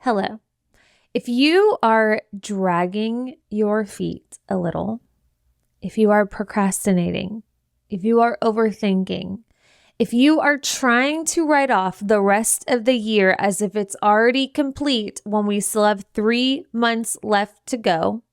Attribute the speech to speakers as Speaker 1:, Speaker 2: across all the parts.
Speaker 1: Hello. If you are dragging your feet a little, if you are procrastinating, if you are overthinking, if you are trying to write off the rest of the year as if it's already complete when we still have 3 months left to go,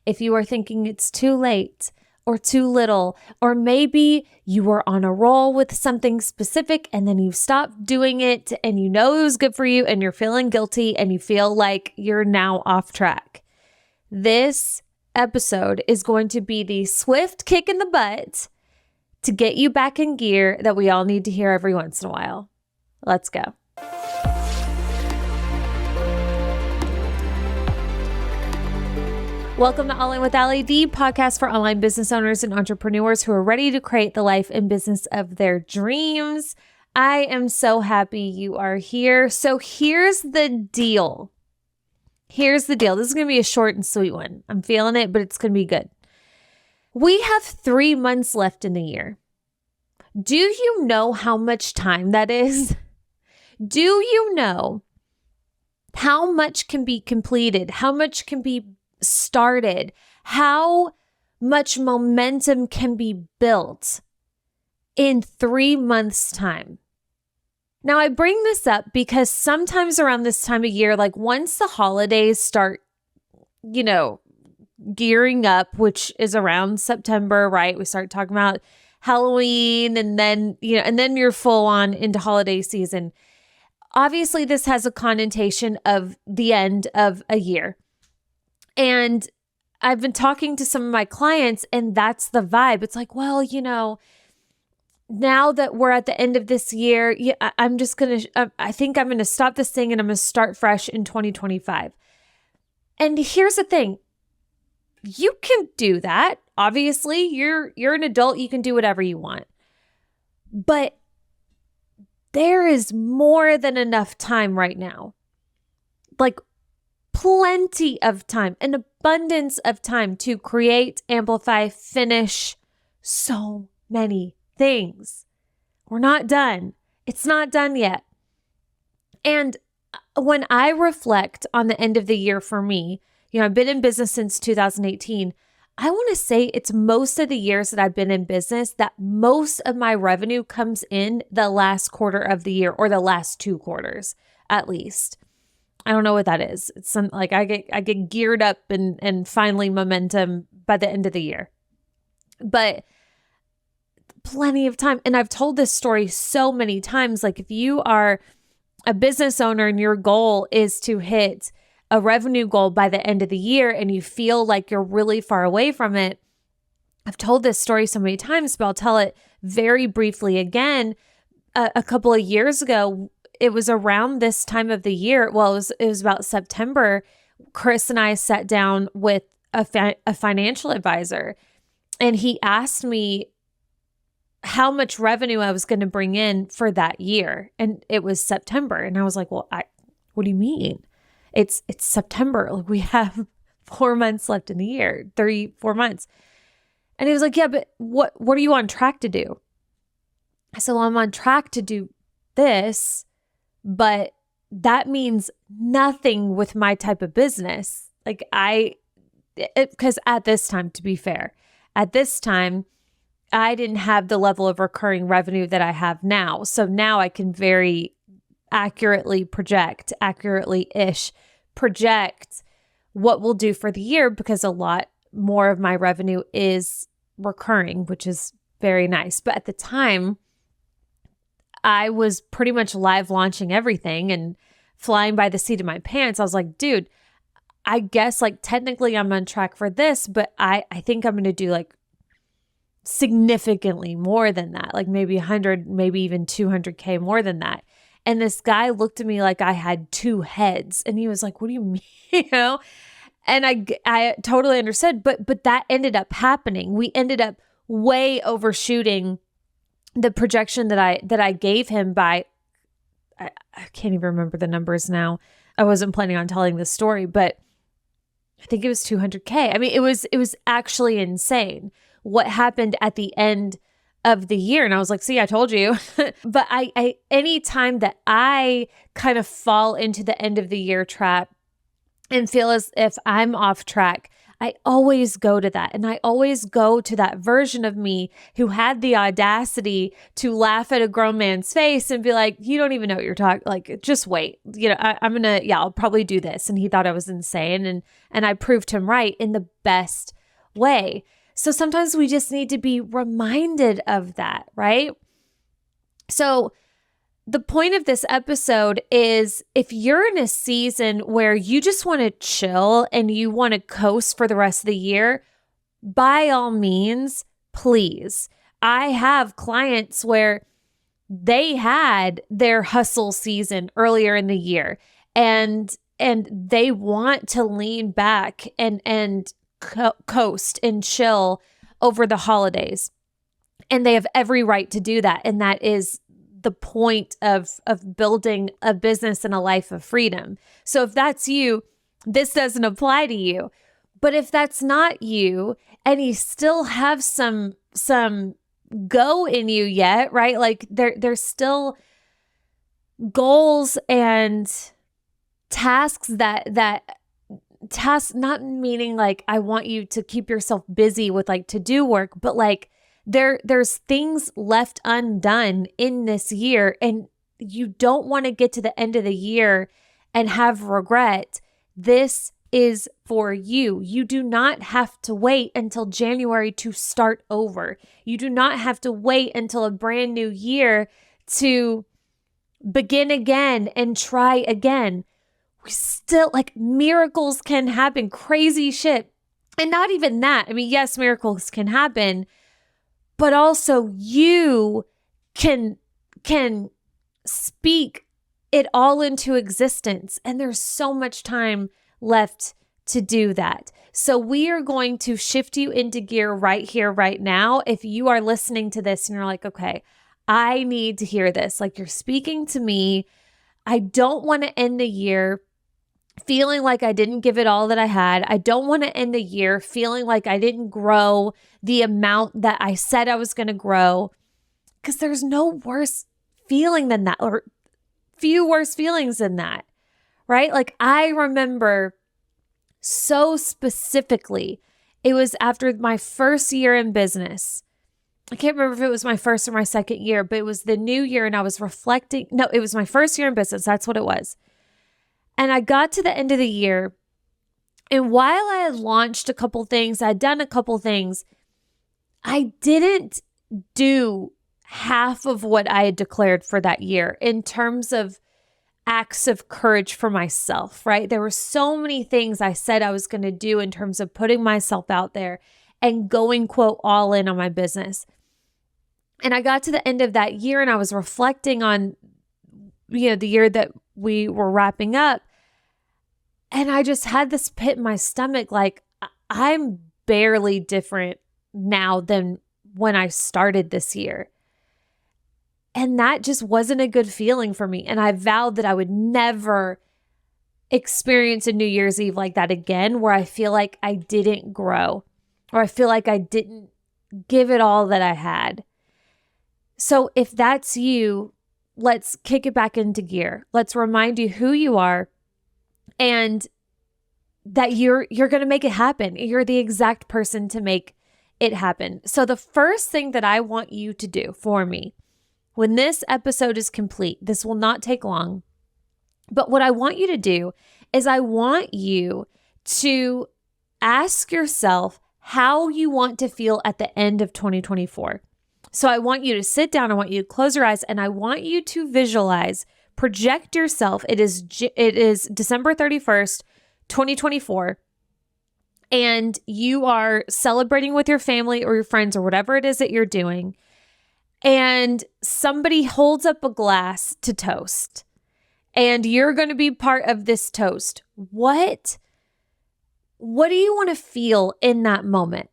Speaker 1: if you are thinking it's too late or too little, or maybe you were on a roll with something specific and then you stopped doing it and you know it was good for you and you're feeling guilty and you feel like you're now off track. This episode is going to be the swift kick in the butt to get you back in gear that we all need to hear every once in a while. Let's go. Welcome to All In with Allie, the podcast for online business owners and entrepreneurs who are ready to create the life and business of their dreams. I am so happy you are here. So here's the deal. This is going to be a short and sweet one. I'm feeling it, but it's going to be good. We have 3 months left in the year. Do you know how much time that is? Do you know how much can be completed? How much can be started? How much momentum can be built in 3 months' time? Now, I bring this up because sometimes around this time of year, like once the holidays start, gearing up, which is around September, right? We start talking about Halloween and then you're full on into holiday season. Obviously, this has a connotation of the end of a year. And I've been talking to some of my clients and that's the vibe. It's like, well, now that we're at the end of this year, I think I'm going to stop this thing and I'm going to start fresh in 2025. And here's the thing. You can do that. Obviously, you're an adult. You can do whatever you want. But there is more than enough time right now. Like plenty of time, an abundance of time to create, amplify, finish so many things. We're not done. It's not done yet. And when I reflect on the end of the year for me, I've been in business since 2018. I want to say it's most of the years that I've been in business that most of my revenue comes in the last quarter of the year or the last 2 quarters at least. I don't know what that is. It's some like I get geared up and finally momentum by the end of the year. But plenty of time. And I've told this story so many times. Like if you are a business owner and your goal is to hit a revenue goal by the end of the year and you feel like you're really far away from it, I've told this story so many times, but I'll tell it very briefly again. A couple of years ago, it was around this time of the year. Well, it was about September. Chris and I sat down with a financial advisor, and he asked me how much revenue I was going to bring in for that year. And it was September. And I was like, well, what do you mean? It's September. Like we have 4 months left in the year, 4 months. And he was like, yeah, but what are you on track to do? I said, well, I'm on track to do this, but that means nothing with my type of business. Like because at this time, to be fair, at this time, I didn't have the level of recurring revenue that I have now. So now I can very accurately project what we'll do for the year because a lot more of my revenue is recurring, which is very nice. But at the time, I was pretty much live launching everything and flying by the seat of my pants. I was like, dude, I guess like technically I'm on track for this, but I think I'm going to do like significantly more than that, like maybe 100, maybe even 200K more than that. And this guy looked at me like I had 2 heads and he was like, what do you mean? And I totally understood, but that ended up happening. We ended up way overshooting the projection that I gave him by, I can't even remember the numbers now. I wasn't planning on telling this story, but I think it was 200K. I mean, it was actually insane what happened at the end of the year. And I was like, see, I told you. But I anytime that I kind of fall into the end of the year trap and feel as if I'm off track, I always go to that. And I always go to that version of me who had the audacity to laugh at a grown man's face and be like, you don't even know what you're talking, like, just wait. I'll probably do this. And he thought I was insane. And I proved him right in the best way. So sometimes we just need to be reminded of that, right? So the point of this episode is if you're in a season where you just want to chill and you want to coast for the rest of the year, by all means, please. I have clients where they had their hustle season earlier in the year and they want to lean back and coast and chill over the holidays. And they have every right to do that. And that is the point of building a business and a life of freedom. So if that's you, this doesn't apply to you. But if that's not you and you still have some go in you yet, right? Like there's still goals and tasks tasks, not meaning like I want you to keep yourself busy with like to-do work, but like there's things left undone in this year and you don't want to get to the end of the year and have regret. This is for you. You do not have to wait until January to start over. You do not have to wait until a brand new year to begin again and try again. We still, like, miracles can happen, crazy shit. And not even that. I mean, yes, miracles can happen, but also you can speak it all into existence. And there's so much time left to do that. So we are going to shift you into gear right here, right now. If you are listening to this and you're like, okay, I need to hear this. Like, you're speaking to me. I don't want to end the year feeling like I didn't give it all that I had. I don't want to end the year feeling like I didn't grow the amount that I said I was going to grow, because there's no worse feeling than that, or few worse feelings than that, right? Like, I remember so specifically, it was after my first year in business. I can't remember if it was my first or my second year, but it was the new year and I was reflecting. No, it was my first year in business. That's what it was. And I got to the end of the year, and while I had launched a couple things, I'd done a couple things, I didn't do half of what I had declared for that year in terms of acts of courage for myself, right? There were so many things I said I was going to do in terms of putting myself out there and going, quote, all in on my business. And I got to the end of that year and I was reflecting on, the year that we were wrapping up. And I just had this pit in my stomach, like, I'm barely different now than when I started this year. And that just wasn't a good feeling for me. And I vowed that I would never experience a New Year's Eve like that again, where I feel like I didn't grow, or I feel like I didn't give it all that I had. So if that's you, let's kick it back into gear. Let's remind you who you are and that you're going to make it happen. You're the exact person to make it happen. So the first thing that I want you to do for me, when this episode is complete, this will not take long, but what I want you to do is I want you to ask yourself how you want to feel at the end of 2024. So I want you to sit down, I want you to close your eyes, and I want you to visualize, project yourself. It is December 31st, 2024, and you are celebrating with your family or your friends or whatever it is that you're doing, and somebody holds up a glass to toast, and you're going to be part of this toast. What do you want to feel in that moment?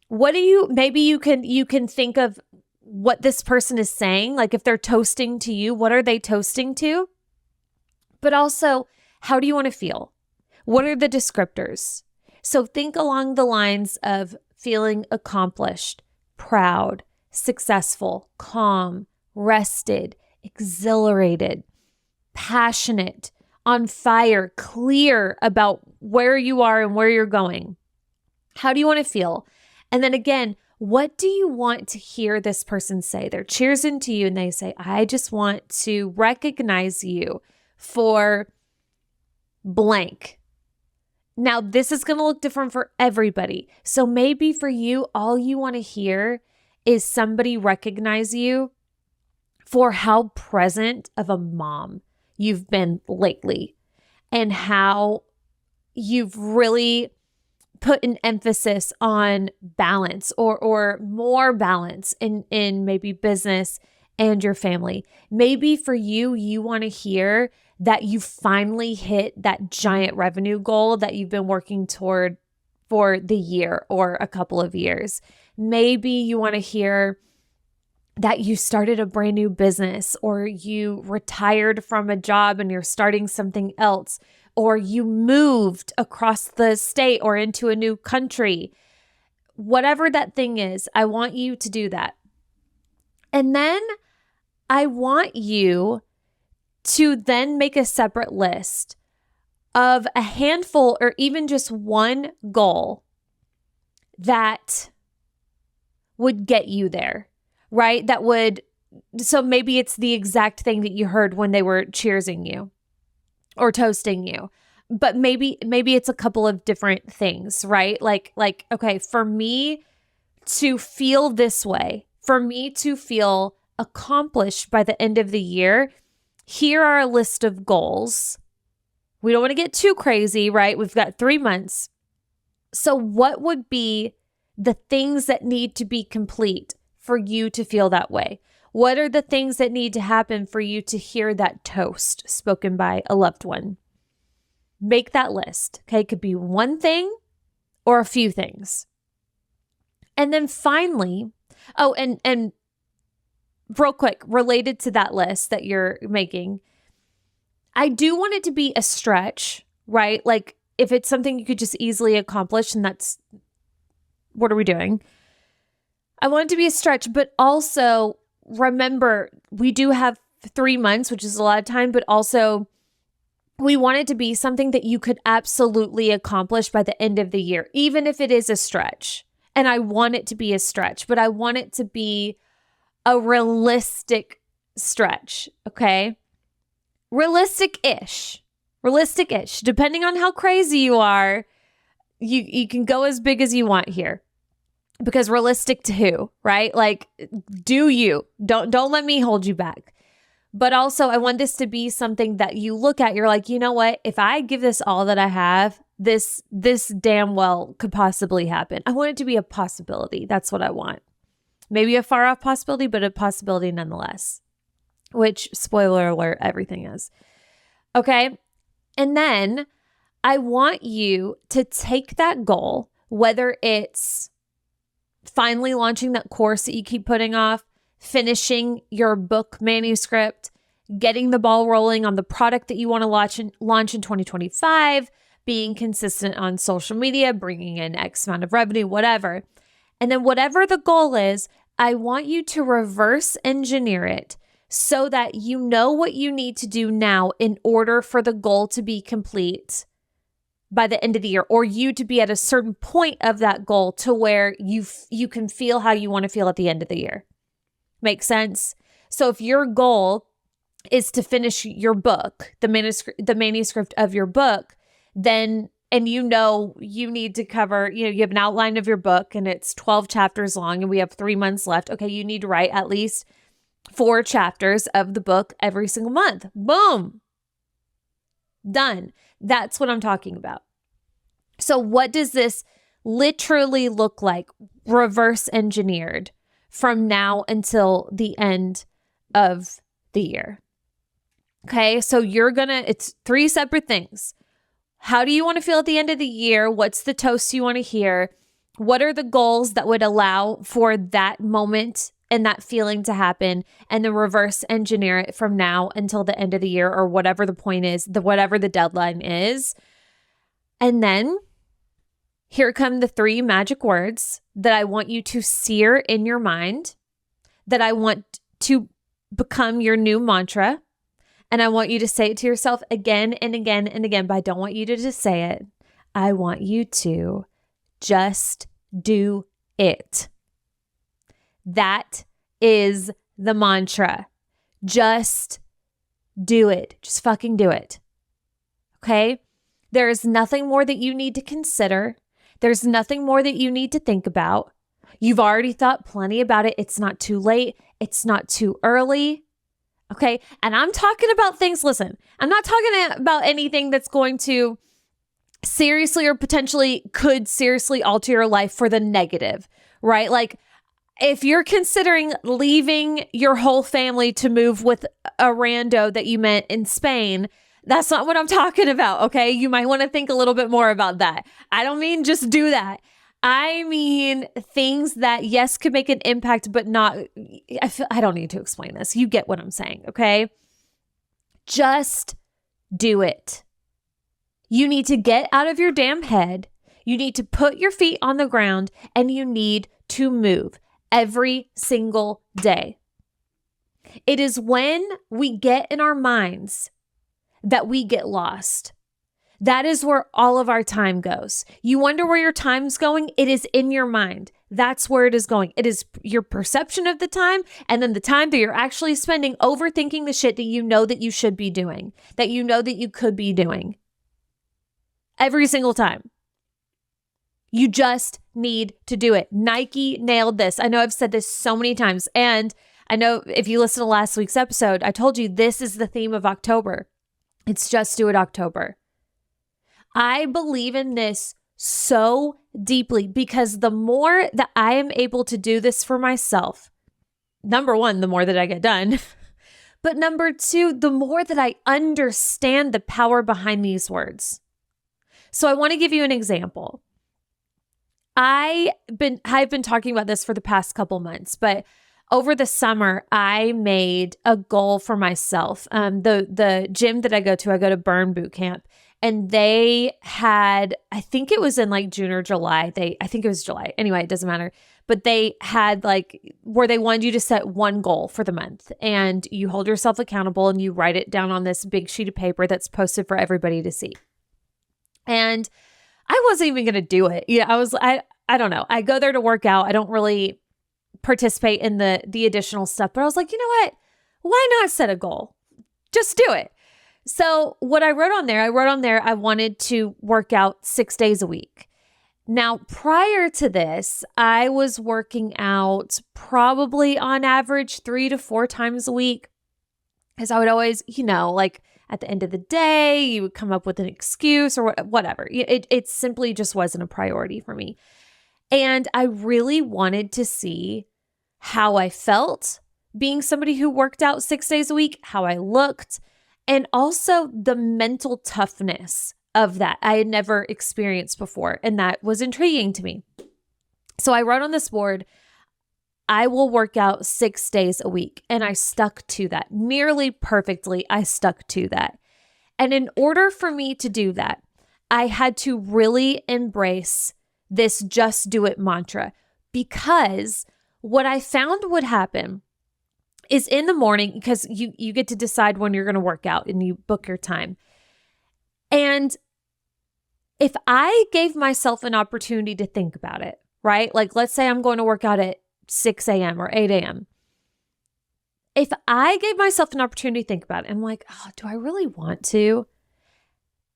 Speaker 1: Maybe you can think of what this person is saying, like if they're toasting to you, what are they toasting to? But also, how do you want to feel? What are the descriptors? So think along the lines of feeling accomplished, proud, successful, calm, rested, exhilarated, passionate, on fire, clear about where you are and where you're going? How do you want to feel? And then again, what do you want to hear this person say? They're cheers into you and they say, I just want to recognize you for blank. Now, this is going to look different for everybody. So maybe for you, all you want to hear is somebody recognize you for how present of a mom you've been lately and how you've really put an emphasis on balance or more balance in maybe business and your family. Maybe for you, you want to hear that you finally hit that giant revenue goal that you've been working toward for the year or a couple of years. Maybe you want to hear that you started a brand new business, or you retired from a job and you're starting something else, or you moved across the state or into a new country. Whatever that thing is, I want you to do that. And then I want you to then make a separate list of a handful or even just one goal that would get you there, right? So maybe it's the exact thing that you heard when they were cheersing you or toasting you, but maybe it's a couple of different things, right? Like, okay, for me to feel this way, for me to feel accomplished by the end of the year, here are a list of goals. We don't want to get too crazy, right? We've got 3 months. So what would be the things that need to be complete for you to feel that way? What are the things that need to happen for you to hear that toast spoken by a loved one? Make that list. Okay, it could be one thing or a few things. And then finally, and real quick, related to that list that you're making, I do want it to be a stretch, right? Like if it's something you could just easily accomplish, and that's, what are we doing? I want it to be a stretch, but also remember, we do have 3 months, which is a lot of time, but also we want it to be something that you could absolutely accomplish by the end of the year, even if it is a stretch. And I want it to be a stretch, but I want it to be a realistic stretch, okay? Realistic-ish, depending on how crazy you are, you can go as big as you want here. Because realistic to who, right? Like, do you. Don't let me hold you back. But also, I want this to be something that you look at, you're like, you know what? If I give this all that I have, this damn well could possibly happen. I want it to be a possibility. That's what I want. Maybe a far off possibility, but a possibility nonetheless. Which, spoiler alert, everything is. Okay? And then I want you to take that goal, whether it's finally launching that course that you keep putting off, finishing your book manuscript, getting the ball rolling on the product that you want to launch in 2025, being consistent on social media, bringing in X amount of revenue, whatever. And then whatever the goal is, I want you to reverse engineer it so that you know what you need to do now in order for the goal to be complete by the end of the year, or you to be at a certain point of that goal to where you can feel how you want to feel at the end of the year. Make sense? So if your goal is to finish your book, the manuscript of your book, then, and you know you need to cover, you have an outline of your book and it's 12 chapters long and we have 3 months left. Okay, you need to write at least 4 chapters of the book every single month. Boom. Done. That's what I'm talking about. So what does this literally look like, reverse engineered from now until the end of the year? Okay, so it's 3 separate things. How do you want to feel at the end of the year? What's the toast you want to hear? What are the goals that would allow for that moment and that feeling to happen? And then reverse engineer it from now until the end of the year, or whatever the point is, whatever the deadline is. And then here come the 3 magic words that I want you to sear in your mind. that I want to become your new mantra. And I want you to say it to yourself again and again and again, but I don't want you to just say it. I want you to just do it. That is the mantra. Just do it. Just fucking do it. Okay? There is nothing more that you need to consider. There's nothing more that you need to think about. You've already thought plenty about it. It's not too late. It's not too early. Okay? And I'm talking about things, listen, I'm not talking about anything that's going to seriously or potentially could seriously alter your life for the negative, right? Like if you're considering leaving your whole family to move with a rando that you met in Spain, that's not what I'm talking about, okay? You might want to think a little bit more about that. I don't mean just do that. I mean things that, yes, could make an impact, but not, I don't need to explain this. You get what I'm saying, okay? Just do it. You need to get out of your damn head. You need to put your feet on the ground and you need to move every single day. It is when we get in our minds that we get lost. That is where all of our time goes. You wonder where your time's going? It is in your mind. That's where it is going. It is your perception of the time and then the time that you're actually spending overthinking the shit that you know that you should be doing, that you know that you could be doing. Every single time. You just need to do it. Nike nailed this. I know I've said this so many times. And I know if you listen to last week's episode, I told you this is the theme of October. It's Just Do It October. I believe in this so deeply because the more that I am able to do this for myself, number one, the more that I get done. But number two, the more that I understand the power behind these words. So I want to give you an example. I've been talking about this for the past couple months, but over the summer, I made a goal for myself. The gym that I go to Burn Boot Camp, and they had, I think it was in like June or July. I think it was July. Anyway, it doesn't matter. But they had like where they wanted you to set one goal for the month, and you hold yourself accountable and you write it down on this big sheet of paper that's posted for everybody to see. And I wasn't even going to do it. I don't know. I go there to work out. I don't really participate in the additional stuff, but I was like, you know what? Why not set a goal? Just do it. So what I wrote on there, I wanted to work out 6 days a week. Now, prior to this, I was working out probably on average 3 to 4 times a week. Because I would always, like at the end of the day, you would come up with an excuse or whatever. It simply just wasn't a priority for me. And I really wanted to see how I felt being somebody who worked out 6 days a week, how I looked, and also the mental toughness of that I had never experienced before. And that was intriguing to me. So I wrote on this board, I will work out 6 days a week. And I stuck to that nearly perfectly. I stuck to that. And in order for me to do that, I had to really embrace this just do it mantra, because what I found would happen is in the morning, because you get to decide when you're going to work out and you book your time. And if I gave myself an opportunity to think about it, right? Like let's say I'm going to work out at 6 a.m. or 8 a.m. If I gave myself an opportunity to think about it, I'm like, oh, do I really want to?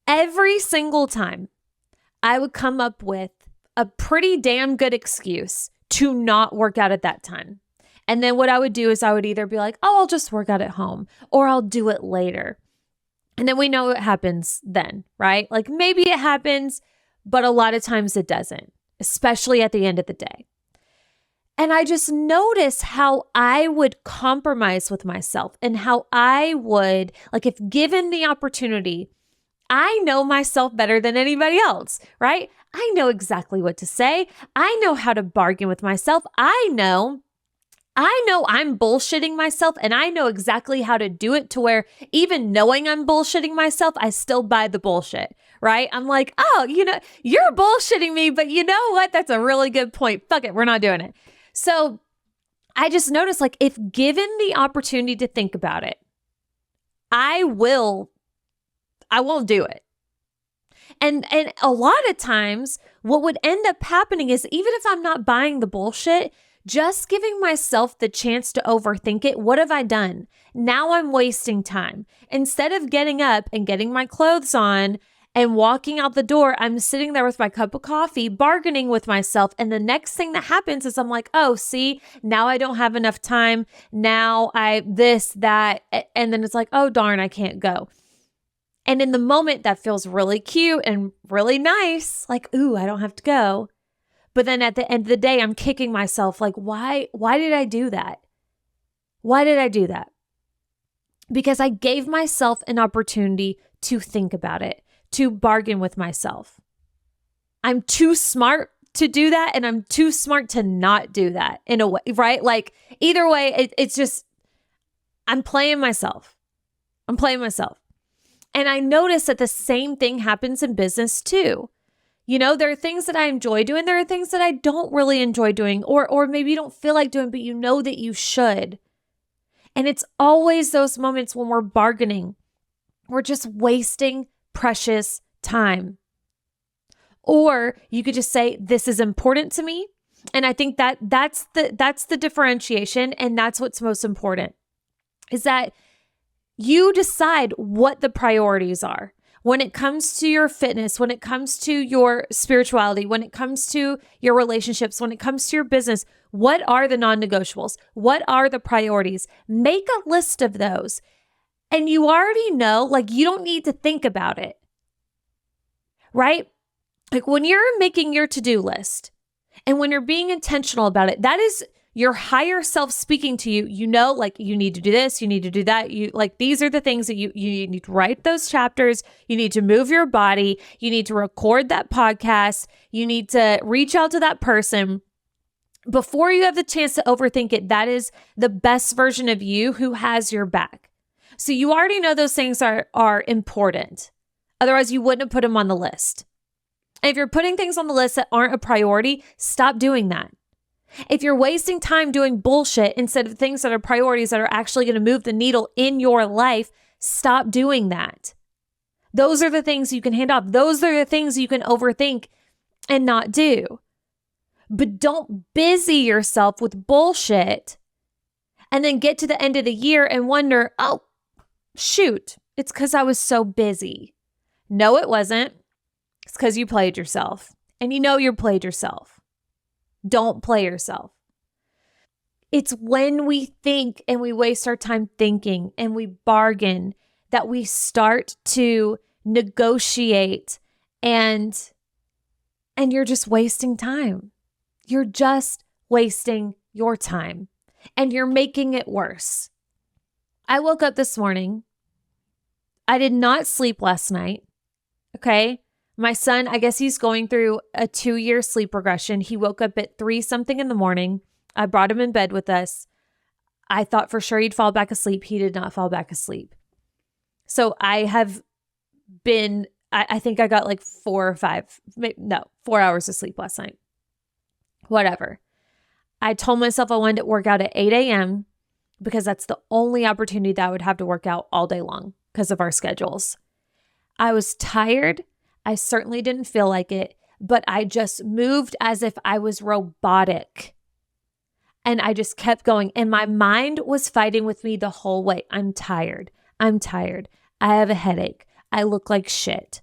Speaker 1: Every single time I would come up with a pretty damn good excuse to not work out at that time. And then what I would do is I would either be like, oh, I'll just work out at home, or I'll do it later. And then we know what happens then, right? Like maybe it happens, but a lot of times it doesn't, especially at the end of the day. And I just notice how I would compromise with myself and how I would, like if given the opportunity, I know myself better than anybody else, right? I know exactly what to say. I know how to bargain with myself. I know I'm bullshitting myself, and I know exactly how to do it to where even knowing I'm bullshitting myself, I still buy the bullshit, right? I'm like, oh, you're bullshitting me, but you know what? That's a really good point. Fuck it. We're not doing it. So I just noticed, like, if given the opportunity to think about it, I won't do it. And a lot of times what would end up happening is, even if I'm not buying the bullshit, just giving myself the chance to overthink it. What have I done? Now I'm wasting time. Instead of getting up and getting my clothes on and walking out the door, I'm sitting there with my cup of coffee, bargaining with myself. And the next thing that happens is I'm like, oh, see, now I don't have enough time. Now this, that. And then it's like, oh, darn, I can't go. And in the moment, that feels really cute and really nice. Like, ooh, I don't have to go. But then at the end of the day, I'm kicking myself. Like, why did I do that? Why did I do that? Because I gave myself an opportunity to think about it, to bargain with myself. I'm too smart to do that, and I'm too smart to not do that in a way, right? Like, either way, it's just, I'm playing myself. And I notice that the same thing happens in business too. You know, there are things that I enjoy doing. There are things that I don't really enjoy doing, or maybe you don't feel like doing, but you know that you should. And it's always those moments when we're bargaining. We're just wasting precious time. Or you could just say, this is important to me. And I think that's the differentiation. And that's what's most important, is that you decide what the priorities are. When it comes to your fitness, when it comes to your spirituality, when it comes to your relationships, when it comes to your business, what are the non-negotiables? What are the priorities? Make a list of those. And you already know, like, you don't need to think about it, right? Like, when you're making your to-do list and when you're being intentional about it, that is your higher self speaking to you. You know, like, you need to do this, you need to do that. You like, these are the things that you need to write those chapters. You need to move your body. You need to record that podcast. You need to reach out to that person. Before you have the chance to overthink it, that is the best version of you who has your back. So you already know those things are important. Otherwise, you wouldn't have put them on the list. And if you're putting things on the list that aren't a priority, stop doing that. If you're wasting time doing bullshit instead of things that are priorities that are actually going to move the needle in your life, stop doing that. Those are the things you can hand off. Those are the things you can overthink and not do. But don't busy yourself with bullshit and then get to the end of the year and wonder, oh, shoot, it's because I was so busy. No, it wasn't. It's because you played yourself. And you know you played yourself. Don't play yourself. It's when we think and we waste our time thinking and we bargain that we start to negotiate, and you're just wasting time. You're just wasting your time, and you're making it worse. I woke up this morning. I did not sleep last night. Okay. My son, I guess he's going through a 2-year sleep regression. He woke up at 3-something in the morning. I brought him in bed with us. I thought for sure he'd fall back asleep. He did not fall back asleep. So I have been, I think I got like 4 hours of sleep last night. Whatever. I told myself I wanted to work out at 8 a.m. because that's the only opportunity that I would have to work out all day long because of our schedules. I was tired. I certainly didn't feel like it, but I just moved as if I was robotic. And I just kept going. And my mind was fighting with me the whole way. I'm tired. I have a headache. I look like shit.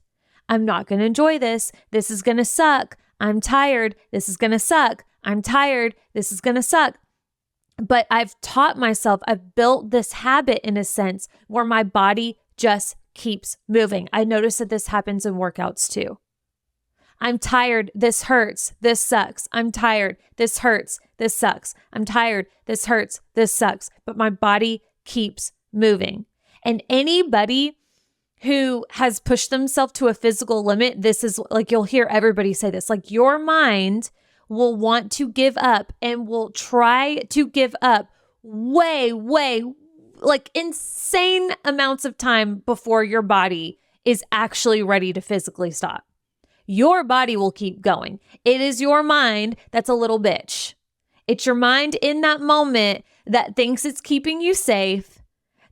Speaker 1: I'm not going to enjoy this. This is going to suck. I'm tired. This is going to suck. I'm tired. This is going to suck. But I've taught myself, I've built this habit in a sense where my body just keeps moving. I notice that this happens in workouts too. I'm tired. This hurts. This sucks. I'm tired. This hurts. This sucks. I'm tired. This hurts. This sucks. But my body keeps moving. And anybody who has pushed themselves to a physical limit, this is like, you'll hear everybody say this, like, your mind will want to give up and will try to give up way, like insane amounts of time before your body is actually ready to physically stop. Your body will keep going. It is your mind that's a little bitch. It's your mind in that moment that thinks it's keeping you safe,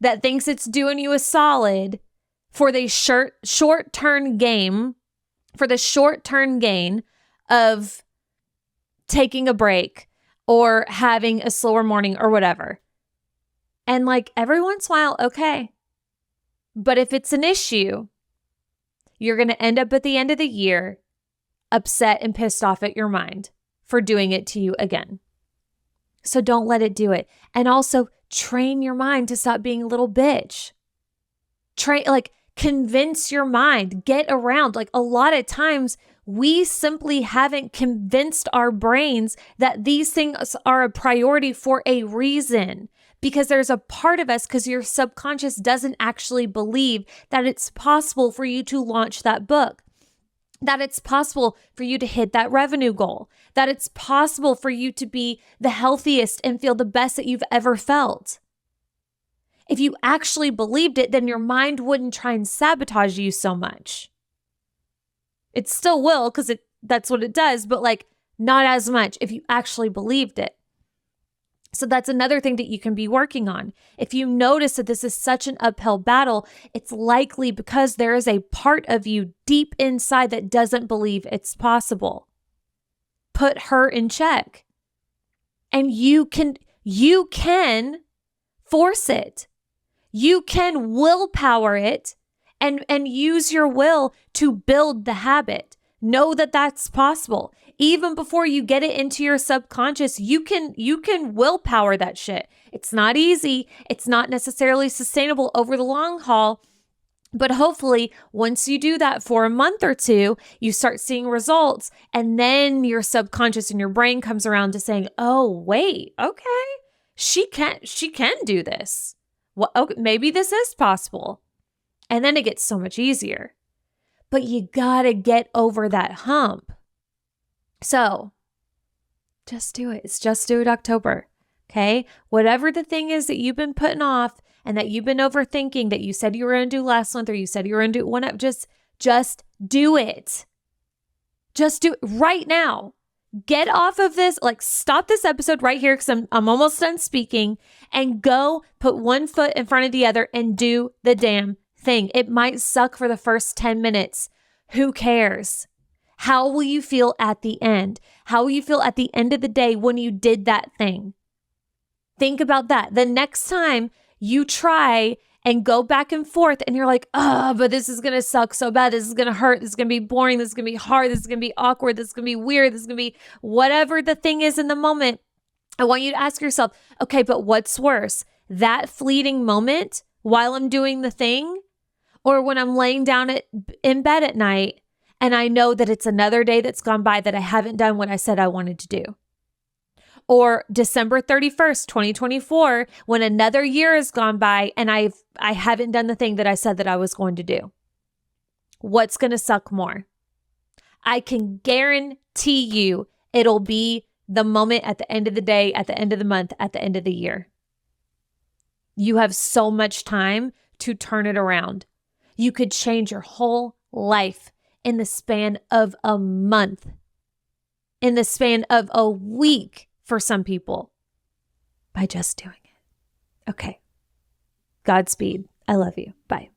Speaker 1: that thinks it's doing you a solid for the short-term gain of taking a break or having a slower morning or whatever. And like every once in a while, okay. But if it's an issue, you're going to end up at the end of the year upset and pissed off at your mind for doing it to you again. So don't let it do it. And also train your mind to stop being a little bitch. Convince your mind, get around. Like a lot of times we simply haven't convinced our brains that these things are a priority for a reason. Because there's a part of us, because your subconscious doesn't actually believe that it's possible for you to launch that book, that it's possible for you to hit that revenue goal, that it's possible for you to be the healthiest and feel the best that you've ever felt. If you actually believed it, then your mind wouldn't try and sabotage you so much. It still will, because that's what it does, but like not as much if you actually believed it. So that's another thing that you can be working on. If you notice that this is such an uphill battle, it's likely because there is a part of you deep inside that doesn't believe it's possible. Put her in check. And you can force it. You can willpower it and use your will to build the habit. Know that that's possible. Even before you get it into your subconscious, you can willpower that shit. It's not easy. It's not necessarily sustainable over the long haul. But hopefully, once you do that for a month or two, you start seeing results. And then your subconscious and your brain comes around to saying, oh, wait, okay, she can do this. Well, okay, maybe this is possible. And then it gets so much easier. But you gotta get over that hump. So just do it. It's Just Do It October. Okay? Whatever the thing is that you've been putting off and that you've been overthinking that you said you were going to do last month or you said you were going to do one up, just do it. Just do it right now. Get off of this, like stop this episode right here because I'm almost done speaking, and go put one foot in front of the other and do the damn thing. It might suck for the first 10 minutes. Who cares? How will you feel at the end? How will you feel at the end of the day when you did that thing? Think about that. The next time you try and go back and forth and you're like, oh, but this is going to suck so bad. This is going to hurt. This is going to be boring. This is going to be hard. This is going to be awkward. This is going to be weird. This is going to be whatever the thing is in the moment. I want you to ask yourself, okay, but what's worse? That fleeting moment while I'm doing the thing, or when I'm laying down in bed at night and I know that it's another day that's gone by that I haven't done what I said I wanted to do. Or December 31st, 2024, when another year has gone by and I haven't done the thing that I said that I was going to do. What's going to suck more? I can guarantee you it'll be the moment at the end of the day, at the end of the month, at the end of the year. You have so much time to turn it around. You could change your whole life in the span of a month, in the span of a week for some people, by just doing it. Okay. Godspeed. I love you. Bye.